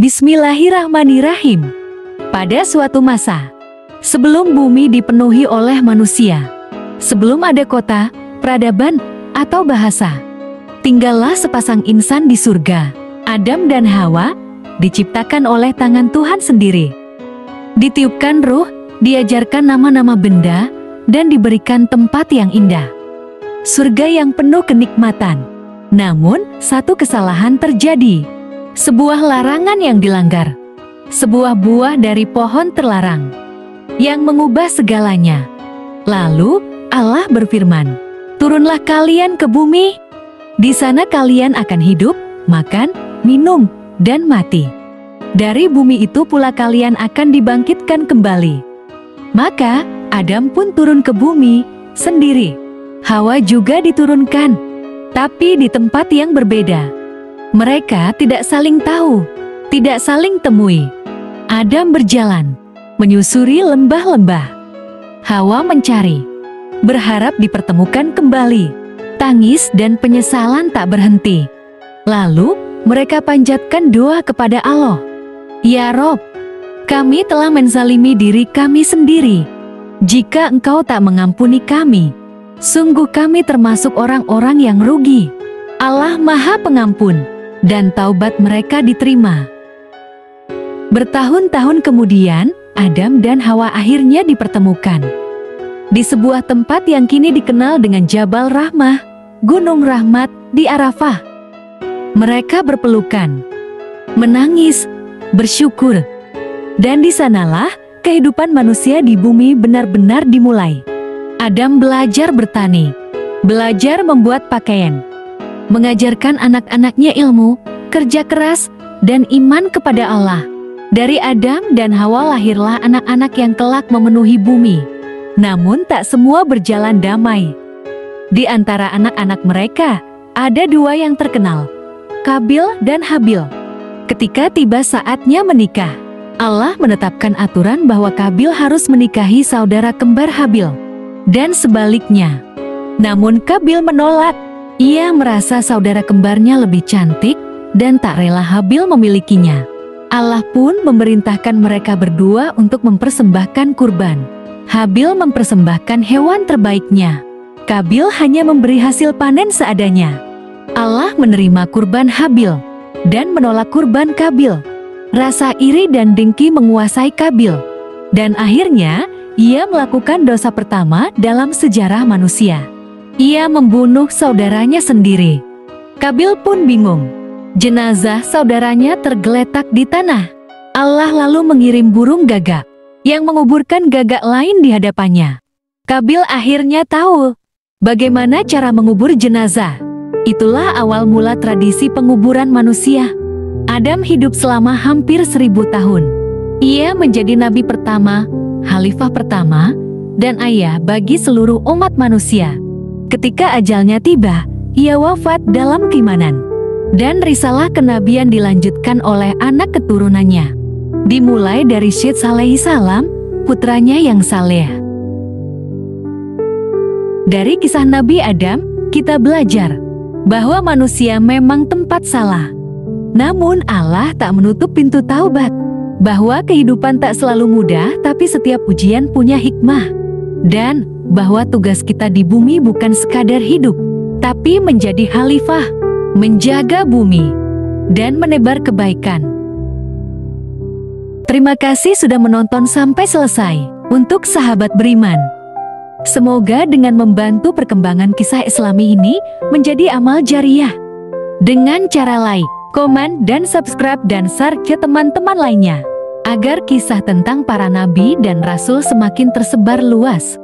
Bismillahirrahmanirrahim. Pada suatu masa, sebelum bumi dipenuhi oleh manusia, sebelum ada kota, peradaban, atau bahasa, tinggallah sepasang insan di surga. Adam dan Hawa diciptakan oleh tangan Tuhan sendiri. Ditiupkan ruh, diajarkan nama-nama benda, dan diberikan tempat yang indah. Surga yang penuh kenikmatan. Namun, satu kesalahan terjadi. Sebuah larangan yang dilanggar. Sebuah buah dari pohon terlarang yang mengubah segalanya. Lalu, Allah berfirman, "Turunlah kalian ke bumi. Di sana kalian akan hidup, makan, minum, dan mati. Dari bumi itu pula kalian akan dibangkitkan kembali." Maka, Adam pun turun ke bumi sendiri. Hawa juga diturunkan, tapi di tempat yang berbeda. Mereka tidak saling tahu, tidak saling temui. Adam berjalan, menyusuri lembah-lembah. Hawa mencari, berharap dipertemukan kembali. Tangis dan penyesalan tak berhenti. Lalu, mereka panjatkan doa kepada Allah. "Ya Rob, kami telah menzalimi diri kami sendiri. Jika Engkau tak mengampuni kami, sungguh kami termasuk orang-orang yang rugi." Allah Maha Pengampun, dan taubat mereka diterima. Bertahun-tahun kemudian, Adam dan Hawa akhirnya dipertemukan di sebuah tempat yang kini dikenal dengan Jabal Rahmah, Gunung Rahmat di Arafah. Mereka berpelukan, menangis, bersyukur, dan di sanalah kehidupan manusia di bumi benar-benar dimulai. Adam belajar bertani, belajar membuat pakaian, mengajarkan anak-anaknya ilmu, kerja keras, dan iman kepada Allah. Dari Adam dan Hawa lahirlah anak-anak yang kelak memenuhi bumi. Namun tak semua berjalan damai. Di antara anak-anak mereka, ada dua yang terkenal, Kabil dan Habil. Ketika tiba saatnya menikah, Allah menetapkan aturan bahwa Kabil harus menikahi saudara kembar Habil, dan sebaliknya. Namun Kabil menolak. Ia merasa saudara kembarnya lebih cantik dan tak rela Habil memilikinya. Allah pun memerintahkan mereka berdua untuk mempersembahkan kurban. Habil mempersembahkan hewan terbaiknya. Kabil hanya memberi hasil panen seadanya. Allah menerima kurban Habil dan menolak kurban Kabil. Rasa iri dan dengki menguasai Kabil, dan akhirnya ia melakukan dosa pertama dalam sejarah manusia. Ia membunuh saudaranya sendiri. Kabil pun bingung. Jenazah saudaranya tergeletak di tanah. Allah lalu mengirim burung gagak yang menguburkan gagak lain di hadapannya. Kabil akhirnya tahu bagaimana cara mengubur jenazah. Itulah awal mula tradisi penguburan manusia. Adam hidup selama hampir 1000 tahun. Ia menjadi nabi pertama, khalifah pertama, dan ayah bagi seluruh umat manusia. Ketika ajalnya tiba, ia wafat dalam keimanan. Dan risalah kenabian dilanjutkan oleh anak keturunannya. Dimulai dari Syed alaihi salam, putranya yang saleh. Dari kisah Nabi Adam, kita belajar bahwa manusia memang tempat salah. Namun Allah tak menutup pintu taubat. Bahwa kehidupan tak selalu mudah, tapi setiap ujian punya hikmah. Dan bahwa tugas kita di bumi bukan sekadar hidup, tapi menjadi khalifah, menjaga bumi, dan menebar kebaikan. Terima kasih sudah menonton sampai selesai. Untuk sahabat beriman, semoga dengan membantu perkembangan kisah Islami ini menjadi amal jariah. Dengan cara like, komen, dan subscribe dan share ke teman-teman lainnya, agar kisah tentang para nabi dan rasul semakin tersebar luas.